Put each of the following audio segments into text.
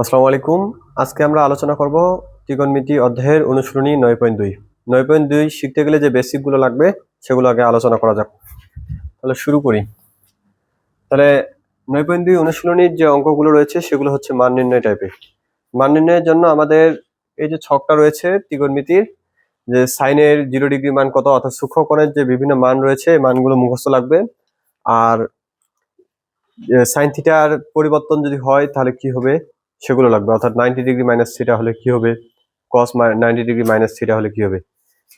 আসসালামু আলাইকুম। আজকে আমরা আলোচনা করব ত্রিকোণমিতি অধ্যায়ের অনুশীলনী 9.2। 9.2 শিখতে গেলে যে বেসিকগুলো লাগবে সেগুলো আগে আলোচনা করা যাক। তাহলে শুরু করি। তাহলে 9.2 অনুশীলনীর যে অঙ্কগুলো রয়েছে সেগুলো হচ্ছে মান নির্ণয় টাইপের। মান নির্ণয়ের জন্য আমাদের এই যে ছকটা রয়েছে ত্রিকোণমিতির, যে সাইনের 0 ডিগ্রি মান কত, অর্থাৎ সূক্ষ্মকোণের যে বিভিন্ন মান রয়েছে এই মানগুলো মুখস্থ লাগবে। আর সাইন থিটার পরিবর্তন যদি হয় তাহলে কি হবে সেগুলো লাগবে, অর্থাৎ 90 ডিগ্রি মাইনাস থিটা হলে কি হবে, কস 90 ডিগ্রি মাইনাস থিটা হলে কি হবে,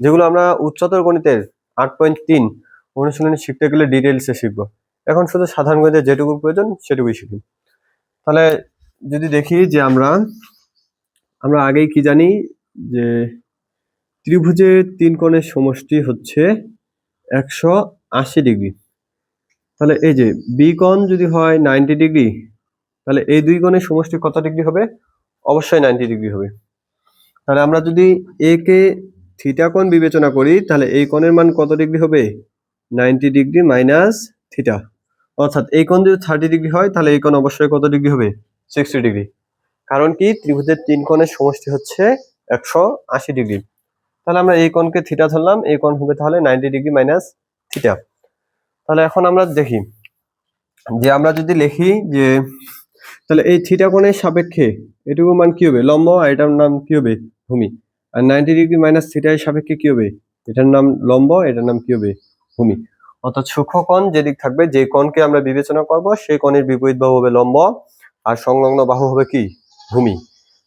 যেগুলো আমরা উচ্চতর গণিতের 8.3 অনুশীলনী শিখতে গেলে ডিটেলসে শিখবো। এখন শুধু সাধারণ গণিতের যেটুকু প্রয়োজন সেটুকুই শিখি। তাহলে যদি দেখি যে আমরা আগেই কি জানি যে ত্রিভুজের তিন কোণের সমষ্টি হচ্ছে 180 ডিগ্রি। তাহলে এই যে বি কোণ যদি হয় 90 ডিগ্রি, তাহলে এই দুই কোণের সমষ্টি কত ডিগ্রি হবে? অবশ্যই 90 ডিগ্রি হবে। তাহলে আমরা যদি এ কে থিটা কোণ বিবেচনা করি তাহলে এই কোণের মান কত ডিগ্রি হবে? 90 ডিগ্রি মাইনাস থিটা। অর্থাৎ এই কোণ যদি 30 ডিগ্রি হয় তাহলে এই কোণ অবশ্যই কত ডিগ্রি হবে? 60 ডিগ্রি। কারণ কি, ত্রিভুজের তিন কোণের সমষ্টি হচ্ছে 180 ডিগ্রি। তাহলে আমরা এই কোণকে থিটা ধরলাম, এই কোণ হবে তাহলে 90 ডিগ্রি মাইনাস থিটা। তাহলে এখন আমরা দেখি যে আমরা যদি লিখি যে তাহলে এই থিটা কোণের সাপেক্ষে এটুকু মান কি হবে? লম্ব, আর এটার নাম কি হবে? ভূমি। আর 90 ডিগ্রি মাইনাস থিটার সাপেক্ষে কি হবে? এটার নাম লম্ব, এটার নাম কি হবে? ভূমি। অর্থাৎ সূক্ষ্ম কোণ যেদিক থাকবে, যে কোণকে আমরা বিবেচনা করব সেই কোণের বিপরীত বাহু হবে লম্ব, আর সংলগ্ন বাহু হবে কি? ভূমি।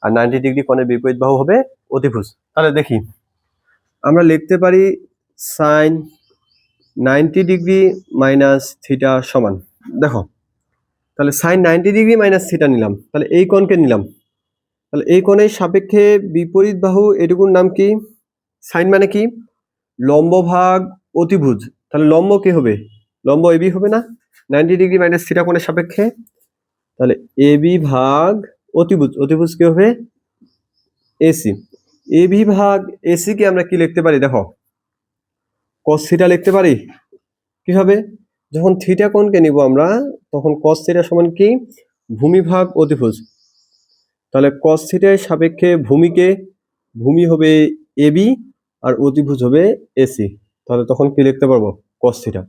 আর 90 ডিগ্রি কোণের বিপরীত বাহু হবে অতিভুজ। তাহলে দেখি আমরা লিখতে পারি সাইন 90 ডিগ্রি মাইনাস থিটা সমান, দেখো তাহলে সাইন 90 ডিগ্রি মাইনাস থিটা নিলাম, তাহলে এই কোণকে নিলাম, তাহলে এই কোণের সাপেক্ষে বিপরীত বাহু এটুকুর নাম কি? সাইন মানে কি? লম্ব ভাগ অতিভুজ। তাহলে লম্ব কি হবে? লম্ব এবি হবে না 90 ডিগ্রি মাইনাস থিটা কোণের সাপেক্ষে? তাহলে এবি ভাগ অতিভুজ, অতিভুজ কি হবে? এসি। এবি ভাগ এসি কে আমরা কি লিখতে পারি? দেখো কস থিটা লিখতে পারি। কিভাবে? যখন থিটা কোণকে নিব আমরা তখন কস থিটা সমান কি? ভূমি ভাগ অতিভুজ। তাহলে কস থিটার সাপেক্ষে ভূমিকে, ভূমি হবে এবি আর অতিভুজ হবে এসি। তাহলে তখন কি লিখতে পারবো? Cos theta.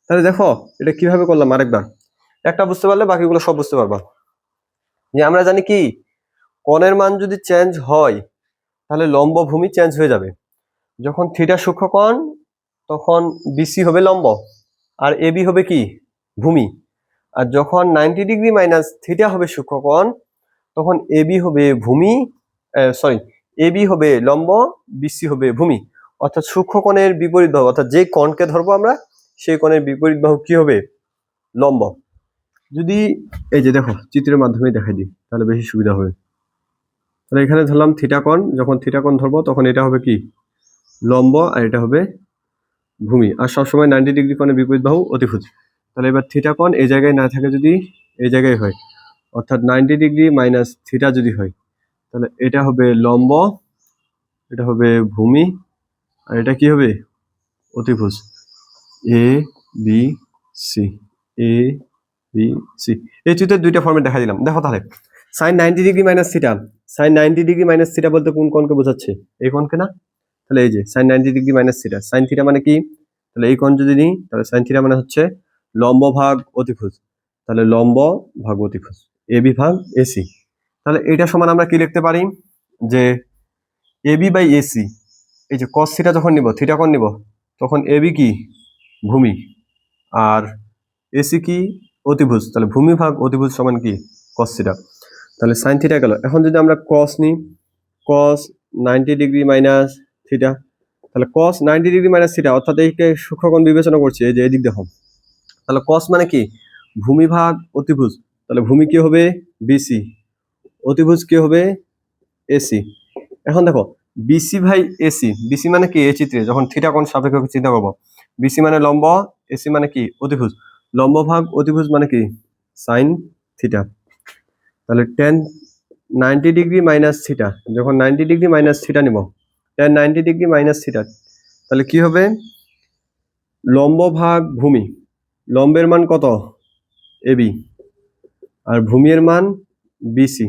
তাহলে দেখো এটা কিভাবে করলাম আরেকবার, একটা বুঝতে পারলে বাকিগুলো সব বুঝতে পারবা। যে আমরা জানি কি, কোণের মান যদি চেঞ্জ হয় তাহলে লম্ব ভূমি চেঞ্জ হয়ে যাবে। যখন থিটা সূক্ষ্মকোণ তখন বিসি হবে লম্ব আর এবি হবে কি? ভূমি। আর যখন 90 ডিগ্রি মাইনাস থিটা হবে সূক্ষ্মকোণ তখন এবি হবে ভূমি, এবি হবে লম্ব, বিসি হবে ভূমি। অর্থাৎ সূক্ষ্মকোণের বিপরীত বাহু, অর্থাৎ যে কোণকে ধরবো আমরা সেই কোণের বিপরীত বাহু কি হবে? লম্ব। যদি এই যে দেখো চিত্রের মাধ্যমে দেখাই দিই তাহলে বেশি সুবিধা হবে। তাহলে এখানে ধরলাম থিটা কোণ, যখন থিটা কোণ ধরবো তখন এটা হবে কি? লম্ব, আর এটা হবে ভূমি। আর সবসময় 90 ডিগ্রি কোণের বিপরীত বাহু অতিভুজ। তাহলে এবার থিটা কোণ এই জায়গায় না থাকে, যদি এই জায়গায় হয়, অর্থাৎ 90 ডিগ্রি মাইনাস থিটা যদি হয় তাহলে এটা হবে লম্ব, এটা হবে ভূমি, আর এটা কি হবে? অতিভুজ। A B C, A B C. এই চিত্রের দুইটা ফর্মে দেখা দিলাম। দেখো তাহলে sine 90 degree minus theta, sine 90 degree minus theta বলতে কোন কোণকে বোঝাচ্ছে? এই কোণকে না? তাহলে এই যে sine 90 degree minus theta, sine theta মানে কি? তাহলে এই কোণ যদি নিই তাহলে সাইন থিটা মানে হচ্ছে লম্ব ভাগ অতিভুজ। তাহলে লম্ব ভাগ অতিভুজ, এবি ভাগ এসি। তাহলে এটা সমান আমরা কি লিখতে পারি? যে এবি বাই এসি, এই যে কস থিটা যখন নিব, থিটা কোণ নিব, তখন এবি কি? ভূমি, আর এসি কি? অতিভুজ। তাহলে ভূমি ভাগ অতিভুজ সমান কি? Cos theta. তাহলে সাইন থিটা গেল। এখন যদি আমরা কস নিই, কস 90 ডিগ্রি মাইনাস থিটা, তাহলে কস 90 ডিগ্রি মাইনাস থিটা, অর্থাৎ এইকে সূক্ষ্মকোণ বিবেচনা করছি, এই যে এদিক দেখো। তাহলে কস মানে কি? ভূমি ভাগ অতিভুজ। তাহলে ভূমি কি হবে? বিসি, অতিভুজ কি হবে? এসি। এখন দেখো বিসি ভাই এসি, বিসি মানে কি? এই চিত্রে যখন থিটা কোণ সাপেক্ষে চিন্তা করবো, বিসি মানে লম্ব, এসি মানে কি? অতিভুজ। লম্ব ভাগ অতিভুজ মানে কি? Sine theta. তাহলে টেন 90 ডিগ্রি মাইনাস থিটা, যখন 90 ডিগ্রি মাইনাস থিটা নিব, টেন 90 ডিগ্রি মাইনাস থিটা, তাহলে কি হবে? লম্ব ভাগ ভূমি। লম্বের মান কত? এবি, আর ভূমির মান বিসি।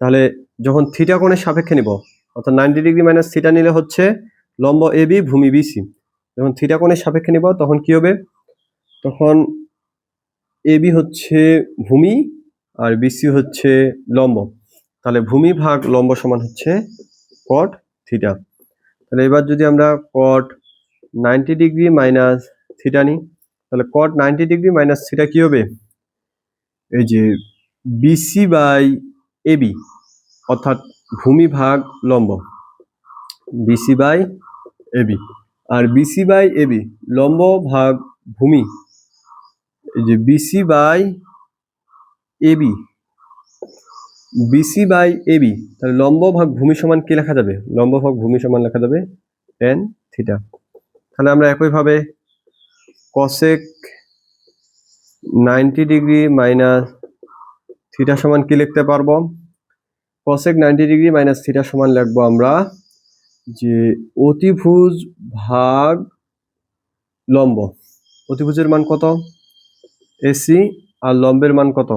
তাহলে যখন থিটা কোণের সাপেক্ষে নিব, অর্থাৎ 90 ডিগ্রি মাইনাস থিটা নিলে হচ্ছে লম্ব এবি ভূমি বিসি। যখন থিটা কোণের সাপেক্ষে নিব তখন কি হবে, তখন এবি হচ্ছে ভূমি আর বিসি হচ্ছে লম্ব। তাহলে ভূমি ভাগ লম্ব সমান হচ্ছে কট থিটা। তাহলে এবার যদি আমরা কট 90 ডিগ্রি মাইনাস থিটা নিই, তাহলে কট 90 ডিগ্রি মাইনাস থিটা কি হবে, এই যে বিসি বাই এবি, অর্থাৎ ভূমি ভাগ লম্ব, বিসি বাই এবি। আর বিসি বাই এবি লম্ব ভাগ ভূমি, এই যে BC by AB, BC by AB, তাহলে লম্ব ভাগ ভূমি সমান কি লেখা যাবে, লম্ব ভাগ ভূমি সমান লেখা যাবে tan থিটা। তাহলে আমরা একইভাবে কসেক 90 ডিগ্রি মাইনাস থিটা সমান কি লিখতে পারবো, কসেক 90 ডিগ্রি মাইনাস থিটা সমান লিখবো আমরা যে অতিভুজ ভাগ লম্ব। অতিভুজের মান কত, এসি, আর লম্বের মান কত,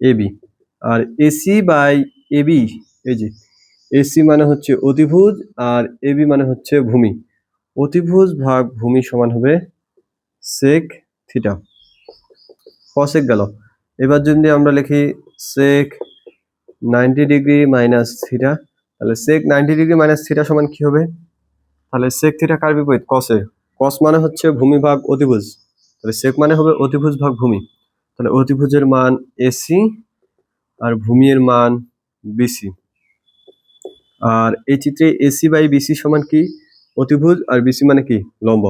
এবি। আর এসি বাই এবি, এই যে এসি মানে হচ্ছে অতিভুজ আর এবি মানে হচ্ছে ভূমি। অতিভুজ ভাগ ভূমি সমান হবে সেক থিটা। কসেক গেল। এবার যদি আমরা লিখি সেক 90 ডিগ্রি মাইনাস থিটা, তাহলে সেক 90 ডিগ্রি মাইনাস থিটা সমান কি হবে, তাহলে সেক থিটা কার বিপরীত, কসের। কস মানে হচ্ছে ভূমি ভাগ অতিভুজ, তাহলে সেক মানে হবে অতিভুজ ভাগ ভূমি। তাহলে অতিভুজের মান এসি আর ভূমির মান বিসি। আর এই চিত্রে এসি বাই বিসি সমান কি, অতিভুজ, আর বিসি মানে কি, লম্ব।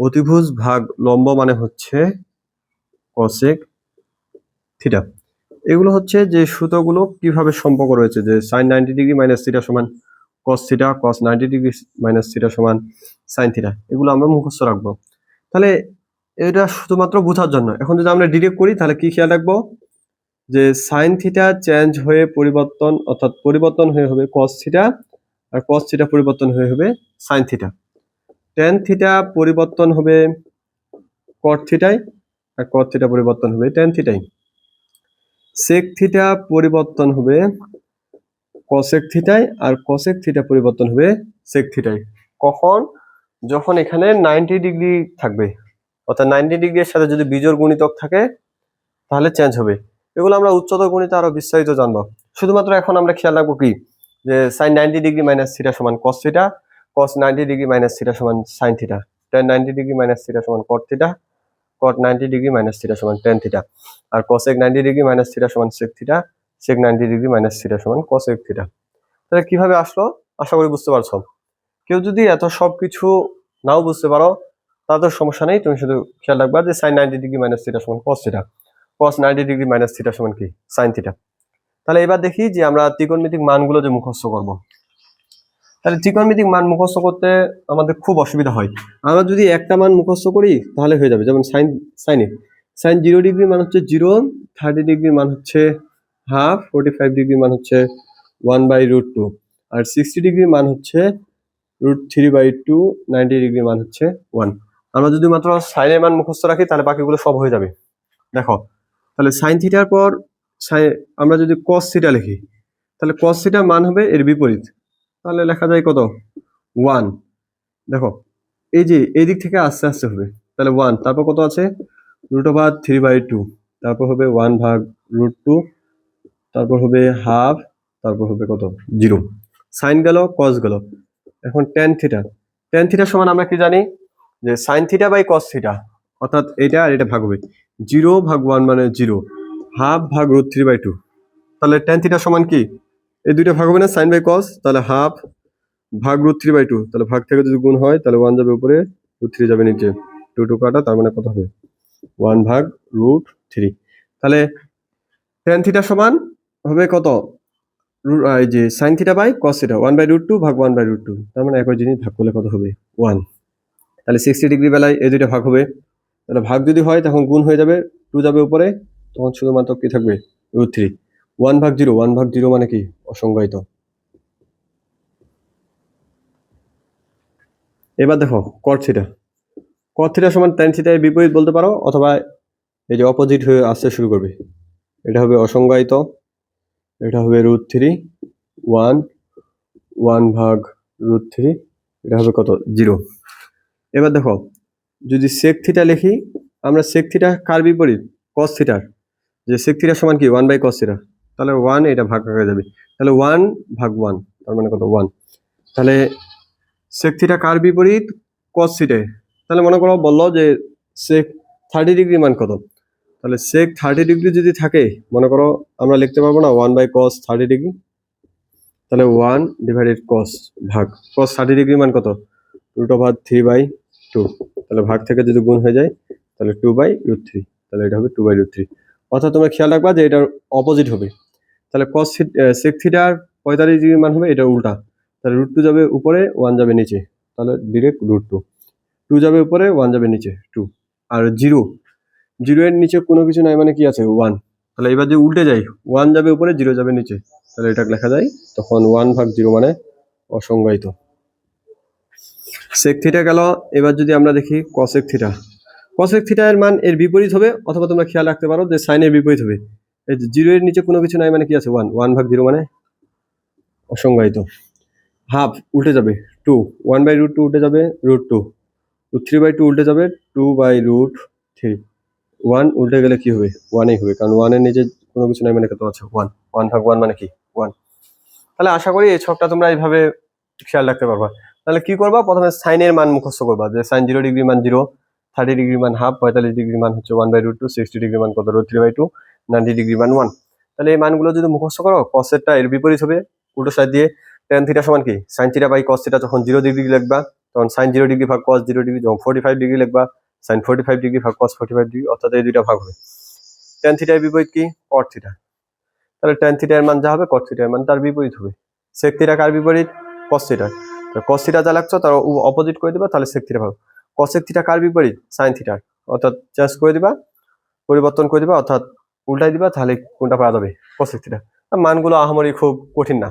অতিভুজ ভাগ লম্ব মানে হচ্ছে কসেক থিটা। এগুলো হচ্ছে যে সূত্রগুলো কিভাবে সম্পর্ক রয়েছে, যে সাইন 90 ডিগ্রি মাইনাস থিটা সমান কস থিটা, কস 90 ডিগ্রি মাইনাস থিটা সমান সাইন থিটা, এগুলো আমরা মুখস্থ রাখবো। তাহলে এটা শুধুমাত্র বোঝার জন্য। এখন যদি আমরা ডিরেক্ট করি তাহলে কি খেয়াল রাখবো, যে সাইন থিটা চেঞ্জ হয়ে পরিবর্তন, অর্থাৎ পরিবর্তন হয়ে হবে কস থিটা, আর কস থিটা পরিবর্তন হয়ে হবে সাইন থিটা। টেন থিটা পরিবর্তন হবে কট থিটায়, আর কট থিটা পরিবর্তন হবে টেন থিটায়। সেক থিটা পরিবর্তন হবে কসেক থিটায়, আর কসেক থিটা পরিবর্তন হবে সেক থিটায়। কখন, যখন এখানে 90 ডিগ্রি থাকবে, অর্থাৎ 90 ডিগ্রির সাথে যদি বিজোড় গুণিতক থাকে তাহলে চেঞ্জ হবে। এগুলো আমরা উচ্চতর গণিতে আরো বিস্তারিত জানবো। শুধুমাত্র এখন আমরা খেয়াল রাখবো কি, যে সাইন 90 ডিগ্রি মাইনাস থিটা সমান কস থিটা, কস 90 ডিগ্রি মাইনাস থিটা সমান sine theta, ten 90 degree minus theta সমান কট থিটা, কট 90 ডিগ্রি মাইনাস থিটা সমান টেন থিটা, আর কসেক 90 ডিগ্রি মাইনাস থিটা সমান সেক থিটা, সেক 90 ডিগ্রি মাইনাস থিটা সমান কসেক থিটা। তাহলে কিভাবে আসলো আশা করি বুঝতে পারছো। কেউ যদি এত সব কিছু নাও বুঝতে পারো তাদের সমস্যা নেই, তুমি শুধু খেয়াল রাখবা যে সাইন 90 ডিগ্রি মাইনাস থিটা সমান কস থিটা, কস 90 ডিগ্রি মাইনাস থিটা সমান কি, সাইন থিটা। তাহলে এবার দেখি যে আমরা ত্রিকোণমিতিক মানগুলো যে মুখস্থ করব। তাহলে ত্রিকোণমিতিক মান মুখস্থ করতে আমাদের খুব অসুবিধা হয়। আমরা যদি একটা মান মুখস্থ করি তাহলে হয়ে যাবে, যেমন সাইন 0 ডিগ্রি মান হচ্ছে 0, 30 ডিগ্রি মান হচ্ছে হাফ, 45 ডিগ্রি মান হচ্ছে 1/√2, আর 60 ডিগ্রি মান হচ্ছে √3/2, 90 ডিগ্রি মান হচ্ছে 1। আমরা যদি মাত্র সাইনের মান মুখস্থ রাখি তাহলে বাকিগুলো সব হয়ে যাবে। দেখো, তাহলে সাইন থিটার পর আমরা যদি কস থিটা লিখি, তাহলে কস থিটার মান হবে এর বিপরীত, তাহলে লেখা যায় কত, 1। দেখো এই যে এই দিক থেকে আস্তে আস্তে হবে, তাহলে 1, তারপর কত আছে, √3/2, তারপর হবে 1/√2, তারপর হবে হাফ, তারপর হবে কত, 0। সাইন গেল, কস গেল। এখন টেন থিটা সমান আমরা কি জানি, যে sine theta by cos theta, অর্থাৎ এটা আর এটা ভাগ হবে, 0/1 মানে 0, হাফ ভাগ √3/2। তাহলে টেন থিটা সমান কি, এই দুইটা ভাগ হবে না, সাইন বাই কস, তাহলে হাফ ভাগ √3/2, তাহলে ভাগ থেকে যদি গুণ হয় তাহলে 1 যাবে উপরে, √3 যাবে নিচে, 2 কাটা, তার মানে কত হবে 1/√3। তাহলে টেন থিটা সমান হবে কত, এই যে sine theta by cos theta, 1/√2 ভাগ 1/√2, তার মানে একই জিনিস ভাগ করলে কত হবে 1। তাহলে 60 ডিগ্রি বেলায় এই দুইটা ভাগ হবে, তাহলে ভাগ যদি হয় তখন গুণ হয়ে যাবে, 2 যাবে উপরে, তখন শুধুমাত্র কি থাকবে, √3। 1/0 মানে কি, অসংজ্ঞায়িত। এবার দেখো কট থিটা সমান ট্যান থিটা এর বিপরীত বলতে পারো, অথবা এই যে অপোজিট হয়ে আসতে শুরু করবে, এটা হবে অসংজ্ঞায়িত। এটা হবে √3, 1, 1/√3, এটা হবে কত 0। এবার দেখো যদি sec থিটা লিখি, আমরা sec থিটা কার বিপরীত cos থিটার, যে sec থিটা সমান কি 1/cos থিটা, তাহলে 1 এটা ভাগ হয়ে যাবে, তাহলে 1/1 তার মানে কত 1। তাহলে sec থিটা কার বিপরীত cos থিটা, তাহলে মনে করো বললো যে sec 30 ডিগ্রি মান কত, তাহলে sec 30 ডিগ্রি যদি থাকে মনে করো আমরা লিখতে পারবো না 1/cos 30 ডিগ্রি, তাহলে 1/cos ভাগ cos 30 ডিগ্রি মান কত √3/2, তাহলে ভাগ থেকে যদি গুণ হয়ে যায় তাহলে 2/√3, তাহলে এটা হবে 2/√3। অর্থাৎ তোমরা খেয়াল রাখবা যে এটার অপোজিট হবে, তাহলে cos sec থিটার 45 ডিগ্রি মান হবে এটা উল্টা, তাহলে √2 যাবে উপরে 1 যাবে নিচে, তাহলে ডিরেক্ট √2, 2 যাবে উপরে 1 যাবে নিচে 2, আর 0 এর নিচে কোনো কিছু নাই মানে কি আছে 1, তাহলে এবার যে উল্টে যাই 1 যাবে উপরে 0 যাবে নিচে, তাহলে এটা লেখা যায় তখন 1/0 মানে অসংজ্ঞায়িত। sec থিটা গেল। এবার যদি আমরা দেখি cosec থিটা, cosec থিটা এর মান এর বিপরীত হবে, অথবা তোমরা খেয়াল রাখতে পারো যে sin এর বিপরীত হবে। এই যে 0 এর নিচে কোনো কিছু নাই মানে কি আছে 1, 1/0 মানে অসংজ্ঞায়িত। হাফ উল্টে যাবে 2, 1/√2 উল্টে যাবে √2, 3/2 উল্টে যাবে 2/√3, 1 উল্টে গেলে কি হবে 1ই হবে, কারণ 1 এর নিচে কোনো কিছু নাই মানে কত আছে 1, 1/1 মানে কি 1। তাহলে আশা করি এই ছকটা তোমরা এইভাবে খেয়াল রাখতে পারবা। তাহলে কি করবা, প্রথমে সাইন এর মান মুখস্থ করবা, যে sin 0 ডিগ্রি মান 0, 30 ডিগ্রি মান হাফ, 45 ডিগ্রি মান হচ্ছে 1/√2, 60 ডিগ্রি মান কত √3/2, 90 ডিগ্রি মান 1। তাহলে এই মানগুলো যদি মুখস্থ করো cos এরটা এর বিপরীত হবে উল্টো সাইড দিয়ে, tan থিটা সমান কি sin theta by cos theta, যখন 0 ডিগ্রি লিখবা তখন sin 0 ডিগ্রি ভাগ cos 0 ডিগ্রি, যখন 45 ডিগ্রি লিখবা sin 45 ডিগ্রি ভাগ cos 45 ডিগ্রি, অর্থাৎ এই দুইটা ভাগ হবে। tan থিটা এর বিপরীত কি cot থিটা, তাহলে tan থিটা এর মান যা হবে cot থিটা এর মান তার বিপরীত হবে। sec থিটা কার বিপরীত cos থিটা, তো cos থিটা যা লাগছো তার অপোজিট করে দিবা, তাহলে sec থিটা পাবো। cosec থিটা কার বিপরীত sin থিটা, অর্থাৎ চেঞ্জ করে দিবা, পরিবর্তন করে দিবা, অর্থাৎ উল্টাই দিবা, তাহলে কোনটা পাওয়া যাবে cosec থিটা। মানগুলো আহামরি খুব কঠিন না।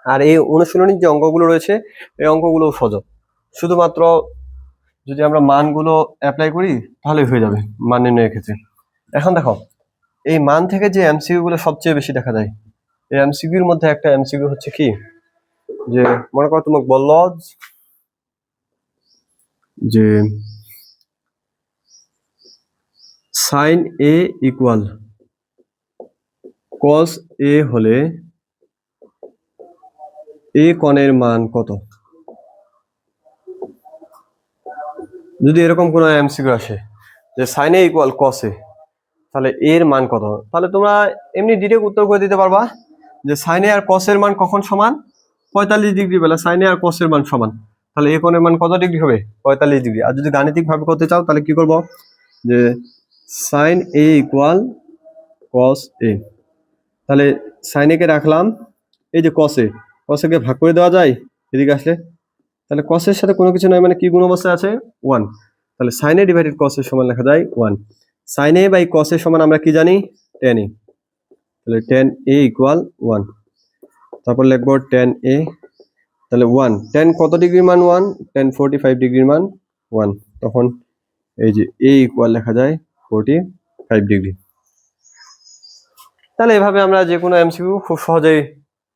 আর এই অনুশীলনীর যে অঙ্কগুলো রয়েছে এই অঙ্কগুলো সহজ, শুধুমাত্র যদি আমরা মানগুলো অ্যাপ্লাই করি তাহলেই হয়ে যাবে মান নির্ণয়ের ক্ষেত্রে। এখন দেখো এই মান থেকে যে এমসিকিউ গুলো সবচেয়ে বেশি দেখা যায়, এই এমসিকিউর মধ্যে একটা এমসিকিউ হচ্ছে কি, যে মনে করো তোমাকে বলল যে sin a equal cos a হলে a কোণের মান কত। যদি এরকম কোনো এমসিকিউ আসে যে sin a equal cos a, তাহলে এর মান কত, তাহলে তোমরা এমনি ডিরেক্ট উত্তর করে দিতে পারবা যে sin a আর cos এর মান কখন সমান 45 ডিগ্রি বেলা sin a আর cos এর মান সমান, তাহলে a কোণের মান কত ডিগ্রি হবে 45 ডিগ্রি। আর যদি গাণিতিক ভাবে করতে চাও তাহলে কি করব, যে sin a equal cos a, তাহলে sin a কে রাখলাম, এই যে cos a কে ভাগ করে দেওয়া যায় এদিকে আসলে, তাহলে cos এর সাথে কোনো কিছু নয় মানে কি গুণ অবস্থায় আছে 1, তাহলে sin a ডিভাইডেড cos এর সমান লেখা যায় 1। sin a বাই cos এর সমান আমরা কি জানি tan a, তাহলে tan a ইকুয়াল 1, তারপর লিখবো tan a, তাহলে 1 tan কত ডিগ্রি মান 1, tan 45 ডিগ্রি মান 1, তখন এই যে a ইকুয়াল লেখা যায় 45 ডিগ্রি। তাহলে এভাবে আমরা যে কোনো এমসিকিউ খুব সহজেই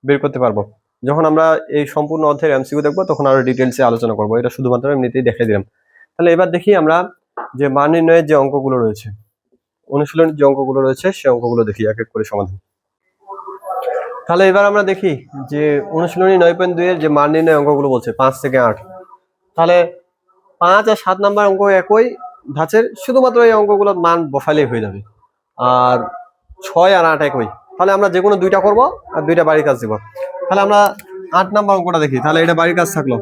বের করতে পারবো। যখন আমরা এই সম্পূর্ণ অধ্যায়ের এমসিকিউ দেখবো তখন আরো ডিটেইলসে আলোচনা করবো, এটা শুধুমাত্র এমনিতেই দেখিয়ে দিলাম। তাহলে এবার দেখি আমরা যে মান নির্ণয়ের যে অঙ্কগুলো রয়েছে, অনুশীলনের যে অঙ্কগুলো রয়েছে সেই অঙ্কগুলো দেখি এক এক করে সমাধান। তাহলে এবার আমরা দেখি যে অনুশীলনী 9.2 এর যে মান নির্ণয় অঙ্কগুলো বলছে 5 থেকে 8, তাহলে 5 আর 7 নাম্বার অঙ্ক একই ধাঁচের, শুধুমাত্র এই অঙ্কগুলোর মান বসালেই হয়ে যাবে। আর 6 আর 8 একই, তাহলে আমরা যে কোনো দুইটা করব আর দুইটা বাড়ির কাজ দিব। তাহলে আমরা 8 নাম্বার অঙ্কটা দেখি, তাহলে এটা বাড়ির কাজ থাকলো।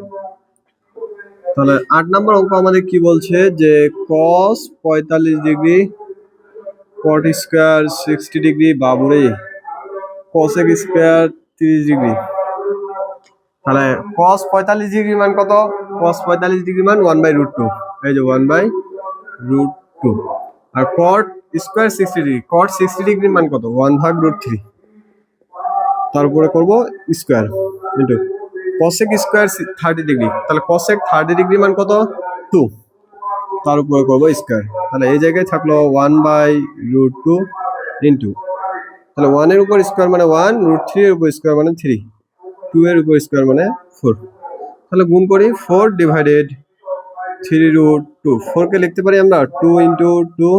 তাহলে 8 নাম্বার অঙ্ক আমাদের কি বলছে, যে cos 45 degree, cot square 60 degree, বাবুরে cosec স্কয়ার 30 ডিগ্রি। তাহলে cos 45 ডিগ্রি মান কত, cos 45 ডিগ্রি মান 1/√2, এই যে 1/√2, আর cot square 60 degree, cot 60 degree মান কত 1/√3, তারপরে করব square into cosec square 30 degree, তাহলে cosec 30 ডিগ্রি মান কত 2, তার উপরে করব স্কয়ার, তাহলে এই জায়গায় থাকলো 1/√2 ইনটু তাহলে 1 এর উপর স্কোয়ার মানে 1, √3 এর উপর স্কোয়ার মানে 3, 2 এর উপর স্কোয়ার মানে 4। তাহলে গুণ করি 4 ডিভাইডেড 3√2। 4 কে লিখতে পারি আমরা 2 ইন্টু 2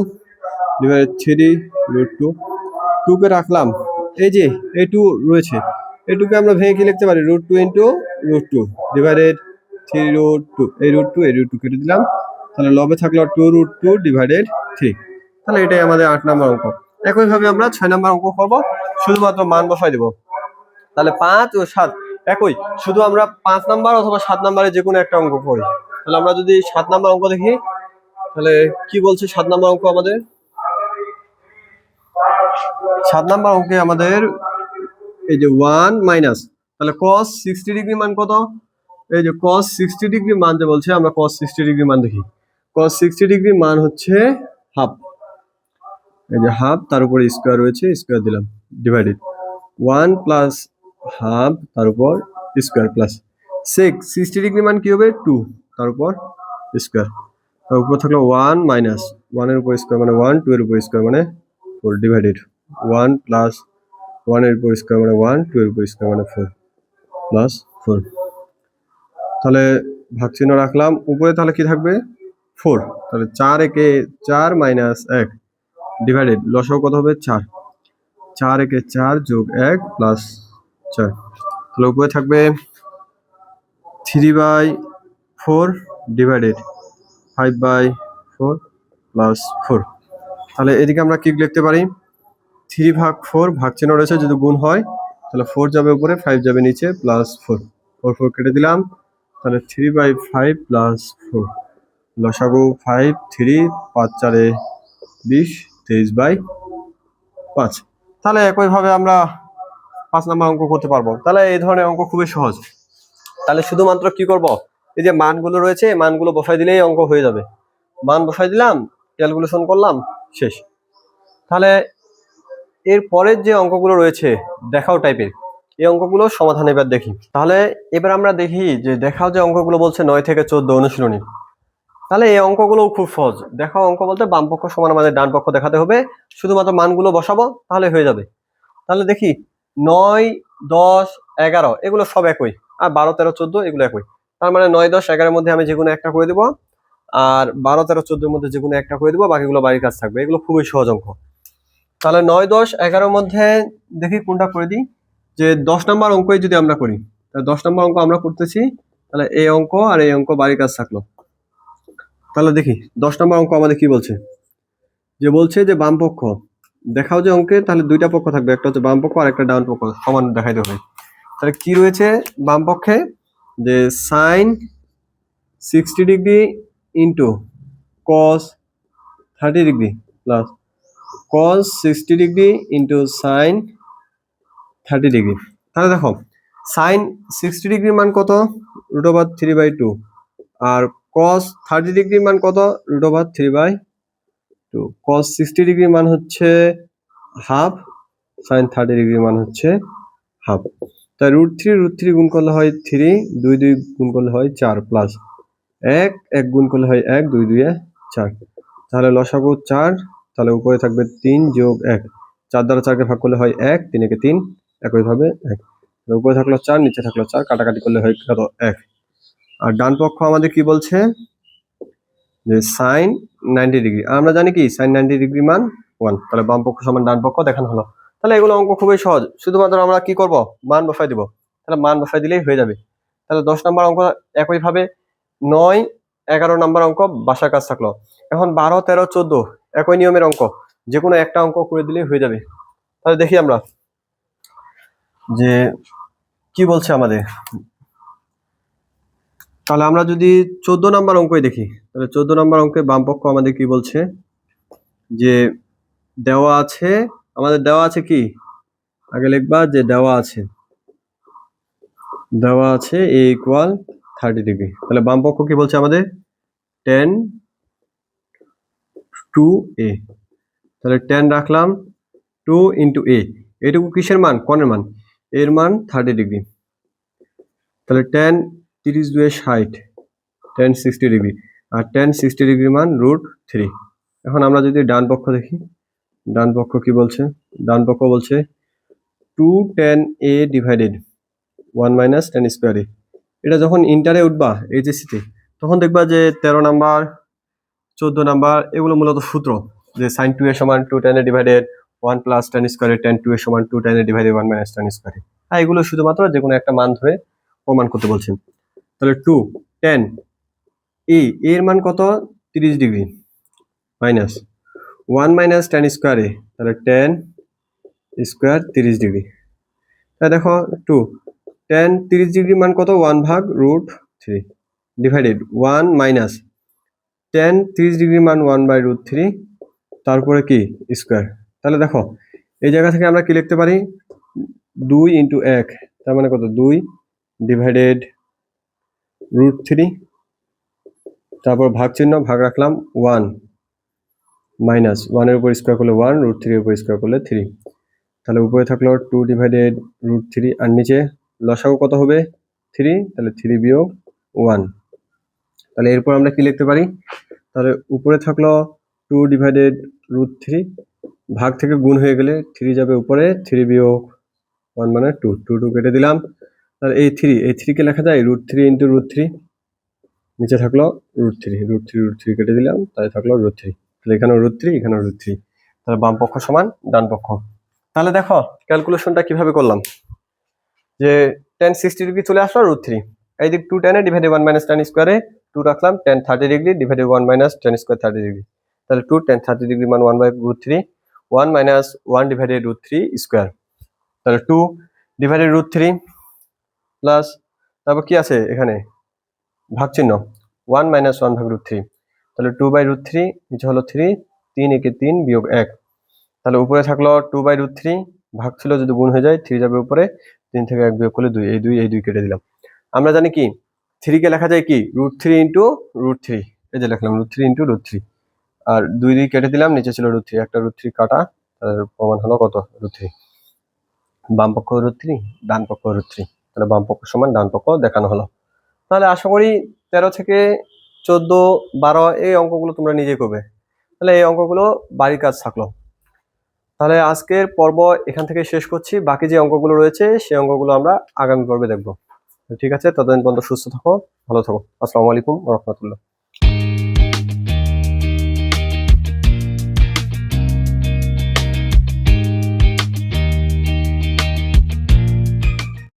ডিভাইডেড 3√2। 2 কে রাখলাম, এই যে এই 2 রয়েছে, এই 2 কে আমরা ভেঙে কি লিখতে পারি √2 ইন্টু √2 ডিভাইডেড 3√2। এই √2 এই √2 কেটে দিলাম, তাহলে লবে থাকলো 2√2 ডিভাইডেড 3। তাহলে এটাই আমাদের 8 নম্বর অঙ্ক। একইভাবে আমরা 6 নম্বর অঙ্ক করব, শুধুমাত্র মান বসাই দেব। তাহলে 5 ও 7 একই, শুধু আমরা 5 নাম্বার অথবা 7 নাম্বারে যে কোনো একটা অঙ্ক করি। তাহলে আমরা যদি 7 নাম্বার অঙ্ক দেখি, তাহলে কি বলছে 7 নাম্বার অঙ্ক আমাদের? 7 নাম্বার অঙ্কে আমাদের এই যে 1 মাইনাস, তাহলে cos 60 ডিগ্রি মান কত? এই যে cos 60 ডিগ্রি মান যে বলছে, আমরা cos 60 ডিগ্রি মান দেখি। cos 60 ডিগ্রি মান হচ্ছে হাফ, এই যে হাফ, তার উপরে স্কোয়ার রয়েছে, স্কোয়ার দিলাম, ডিভাইডেড 1 প্লাস হাফ তার উপর স্কোয়ার প্লাস 60 ডিগ্রি মান কি হবে 2, তার উপর স্কোয়ার, তার উপর থাকলো 1 মাইনাস 1 এর উপর স্কোয়ার মানে 1, 2 এর উপর স্কোয়ার মানে 4, ডিভাইডেড 1 প্লাস 1 এর উপর স্কোয়ার মানে 1, 2 এর উপর স্কোয়ার মানে 4 প্লাস 4। তাহলে ভাগ চিহ্ন রাখলাম উপরে, তাহলে কি থাকবে 4। তাহলে 4 একে 4 মাইনাস 1 ডিভাইডেড লসাগু কত হবে 4, 4 একে 4 যোগ 1 প্লাস 4। তাহলে উপরে থাকবে 3/4 ডিভাইডেড 5/4 প্লাস 4। তাহলে এদিকে আমরা কি লিখতে পারি 3/4 ভাগ চিহ্ন রয়েছে, যদি গুণ হয় তাহলে 4 যাবে উপরে, 5 যাবে নিচে, প্লাস 4, 4 4 কেটে দিলাম, তাহলে 3/5 প্লাস 4 লসাগু 5 3 5 4 20 23/5। তাহলে একইভাবে আমরা 5 নাম্বার অঙ্ক করতে পারবো। তাহলে এই ধরনের অঙ্ক খুবই সহজ। তাহলে শুধুমাত্র কি করব, এই যে মানগুলো রয়েছে মানগুলো বসাই দিলেই অঙ্ক হয়ে যাবে। মান বসাই দিলাম, ক্যালকুলেশন করলাম, শেষ। তাহলে এর পরের যে অঙ্কগুলো রয়েছে দেখাও টাইপের, এই অঙ্কগুলো সমাধান এবার দেখি। তাহলে এবার আমরা দেখি যে দেখাও যে অঙ্কগুলো বলছে 9 থেকে 14 অনুশীলনী। তাহলে এই অঙ্কগুলো খুব সহজ। দেখাও অঙ্ক বলতে বাম পক্ষ সমান আমাদের ডান পক্ষ দেখাতে হবে, শুধুমাত্র মানগুলো বসাবো তাহলে হয়ে যাবে। তাহলে দেখি 9 10 11 এগুলো সব একই, আর 12 13 14 এগুলো একই। তার মানে 9 10 11 এর মধ্যে আমি যে কোনো একটা করে দেবো, আর 12 13 14 এর মধ্যে যে কোনো একটা করে দেবো, বাকিগুলো বাড়ির কাজ থাকবে। এগুলো খুবই সহজ অঙ্ক। তাহলে 9 10 11 এর মধ্যে দেখি কোনটা করে দিই, যে 10 নম্বর অঙ্কই যদি আমরা করি, তাহলে 10 নম্বর অঙ্ক আমরা করতেছি, তাহলে এই অঙ্ক আর এই অঙ্ক বাড়ির কাজ থাকলো। তাহলে দেখি 10 নম্বর অঙ্ক আমাদের কি বলছে, যে বলছে যে বাম পক্ষ দেখাও যে অঙ্কে, তাহলে দুইটা পক্ষ থাকবে, একটা হচ্ছে বাম পক্ষ আর একটা ডান পক্ষ, সমান দেখাইতে হবে। তাহলে কি রয়েছে বাম পক্ষে, যে sine 60 degree into cos 30 degree plus cos 60 degree into sine 30 degree. তাহলে দেখো সাইন 60 ডিগ্রির মান কত, √3/2, আর কস 30 ডিগ্রির মান কত, √3/2। কস 60 ডিগ্রির মান হচ্ছে হাফ, সাইন 30 ডিগ্রির মান হচ্ছে হাফ। তাই √3 গুণ করলে হয় 3, 2 2 গুণ করলে হয় 4, প্লাস 1 1 গুণ করলে হয় 1, 2 2 এ 4। তাহলে লসাগু 4, তাহলে উপরে থাকবে 3 যোগ 1, 4 দ্বারা 4 কে ভাগ করলে হয় 1, 3 একে 3, একইভাবে 1। উপরে থাকলো 4, নিচে থাকলো 4, কাটাকাটি করলে হয় কত 1। আর ডান পক্ষ আমাদের কি বলছে, যে সাইন 90 ডিগ্রি, আমরা জানি কি সাইন 90 ডিগ্রি মান 1। তাহলে বাম পক্ষ সমান ডান পক্ষ দেখানো হলো। তাহলে এগুলো অঙ্ক খুবই সহজ, শুধুমাত্র আমরা কি করব মান বসাই দিব। তাহলে মান বসাই দিলেই হয়ে যাবে। তাহলে 10 নম্বর অঙ্ক একইভাবে 9 11 নম্বর অঙ্ক বাসার কাজ থাকলো। এখন 12 13 14 একই নিয়মের অঙ্ক, যে কোনো একটা অঙ্ক করে দিলেই হয়ে যাবে। তাহলে দেখি আমরা যে কি বলছে আমাদের। তাহলে আমরা যদি 14 নম্বর অঙ্কই দেখি, তাহলে 14 নম্বর অঙ্কে বাম পক্ষ আমাদের কি বলছে, যে দেওয়া আছে, আমাদের দেওয়া আছে কি আগে লিখবা, যে দেওয়া আছে a ইকুয়াল 30 ডিগ্রি। তাহলে বাম পক্ষ কি বলছে আমাদের tan 2a। তাহলে tan রাখলাম 2 ইন্টু a, এটুকু কিসের মান, কোণের মান, এর মান 30 ডিগ্রি। তাহলে tan 30 2 60, tan 60 ডিগ্রি, আর tan 60 ডিগ্রি মান √3। এখন আমরা যদি ডান পক্ষ দেখি, ডান পক্ষ কি বলছে, ডান পক্ষ বলছে 2tan a divided 1 minus tan square a. এটা যখন ইন্টারে উঠবা এইচএসসিতে তখন দেখবা যে 13 নাম্বার 14 নাম্বার এগুলো মূলত সূত্র, যে সাইন 2a সমান 2tan a divided 1 plus ten স্কোয়ারে টেন 2a সমান 2tan a divided 1 minus ten স্কোয়ারে। হ্যাঁ, এগুলো শুধুমাত্র যে কোনো একটা মান ধরে প্রমাণ করতে বলছেন। তাহলে 2tan a এর মান কত, 30 ডিগ্রি, মাইনাস 1 মাইনাস টেন স্কোয়ারে, তাহলে টেন স্কোয়ার 30 ডিগ্রি। তাহলে দেখো 2tan 30 ডিগ্রি মান কত, 1/√3 ডিভাইডেড 1 মাইনাস tan 30 ডিগ্রি মান 1/√3 তারপরে কি স্কোয়ার। তাহলে দেখো এই জায়গা থেকে আমরা কি লিখতে পারি, 2 ইন্টু 1 তার মানে কত, 2 ডিভাইডেড √3, তারপর ভাগ চিহ্ন, ভাগ রাখলাম 1 মাইনাস 1 এর উপর স্কোয়ার করলে 1, √3 এর উপর স্কোয়ার করলে 3। তাহলে উপরে থাকলো 2 ডিভাইডেড √3 আর নিচে লসাগু কত হবে 3, তাহলে 3 বিয়োগ 1। তাহলে এরপর আমরা কি লিখতে পারি, তাহলে উপরে থাকলো 2 ডিভাইডেড √3, ভাগ থেকে গুণ হয়ে গেলে 3 যাবে উপরে, 3 বিয়োগ 1 মানে 2, 2 কেটে দিলাম। তাহলে এই 3 কে লেখা যায় √3 ইন্টু √3, নিচে থাকলো √3 কেটে দিলাম, তাই থাকলো √3। তাহলে এখানে √3 এখানে √3, তাহলে বাম পক্ষ সমান ডান পক্ষ। তাহলে দেখো ক্যালকুলেশনটা কিভাবে করলাম, যে tan 60 ডিগ্রি চলে আসলো √3, এই দিক 2tan a divided 1 minus tan স্কোয়ারে 2 রাখলাম, tan 30 degree divided 1 minus tan square 30 degree. তাহলে 2 tan 30 ডিগ্রি মান 1/√3, 1 মাইনাস 1 ডিভাইডেড √3 স্কোয়ার। তাহলে 2 ডিভাইডেড √3 প্লাস, তারপর কি আছে এখানে ভাগ চিহ্ন, 1 মাইনাস 1/√3, তাহলে 2/√3, নিচে হলো 3, 3 একে 3 বিয়োগ 1। তাহলে উপরে থাকলো 2/√3, ভাগ ছিল যদি গুণ হয়ে যায় 3 যাবে উপরে, 3 থেকে 1 বিয়োগ করলে 2, এই 2 কেটে দিলাম। আমরা জানি কি 3 কে লেখা যায় কি √3 ইন্টু √3, এই যে লিখলাম √3 ইন্টু √3, আর 2 কেটে দিলাম, নিচে ছিল √3, একটা √3 কাটা, তার প্রমাণ হলো কত √3। বাম পক্ষ √3 ডান পক্ষ √3, তাহলে বাম পক্ষ সমান ডান পক্ষ দেখানো হলো। তাহলে আশা করি 13 থেকে 14, 12 এই অঙ্কগুলো তোমরা নিজে করবে। তাহলে এই অঙ্কগুলো বাড়ির কাজ থাকলো। তাহলে আজকের পর্ব এখান থেকে শেষ করছি, বাকি যে অঙ্কগুলো রয়েছে সেই অঙ্কগুলো আমরা আগামী পর্বে দেখবো। ঠিক আছে, ততদিন পর্যন্ত সুস্থ থাকো, ভালো থাকো। আসসালামু আলাইকুম ওয়া রাহমাতুল্লাহ।